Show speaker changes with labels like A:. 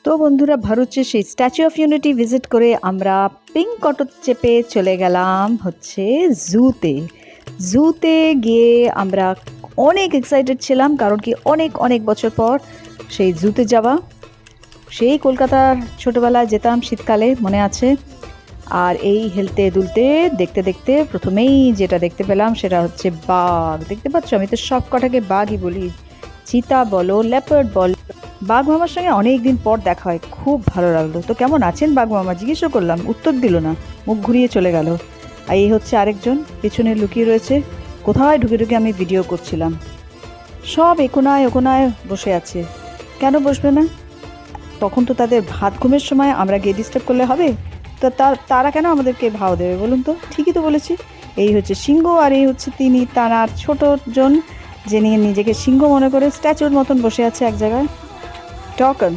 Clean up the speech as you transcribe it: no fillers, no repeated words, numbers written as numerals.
A: তো বন্ধুরা, ভারতের সেই স্ট্যাচু অফ ইউনিটি ভিজিট করে আমরা পিঙ্ক অটো চেপে চলে গেলাম হচ্ছে জুতে গিয়ে আমরা অনেক এক্সাইটেড ছিলাম, কারণ কি অনেক অনেক বছর পর সেই জুতে যাওয়া। সেই কলকাতার ছোটোবেলায় যেতাম শীতকালে, মনে আছে। আর এই হেলতে দুলতে দেখতে দেখতে প্রথমেই যেটা দেখতে পেলাম সেটা হচ্ছে বাঘ। দেখতে পাচ্ছ, আমি তো সব কটাকে বাঘই বলি, চিতা বলো, লেপার্ড বলো। বাঘ মামার সঙ্গে অনেক দিন পর দেখা হয়, খুব ভালো লাগলো। তো কেমন আছেন বাঘ মামা জিজ্ঞেসও করলাম, উত্তর দিল না, মুখ ঘুরিয়ে চলে গেল। আর এই হচ্ছে আরেকজন পেছনে লুকিয়ে রয়েছে, কোথায় ঢুকে ঢুকে আমি ভিডিও করছিলাম। সব একোনায় ওকোনায় বসে আছে, কেন বসবে না? তখন তো তাদের ভাত ঘুমের সময়, আমরা গিয়ে ডিস্টার্ব করলে হবে? তো তারা কেন আমাদেরকে ভাও দেবে বলুন তো? ঠিকই তো বলেছি। এই হচ্ছে সিংহ, আর এই হচ্ছে তিনি, তার ছোট জন, যে নিয়ে নিজেকে সিংহ মনে করে স্ট্যাচুর মতন বসে আছে এক জায়গায়। টকন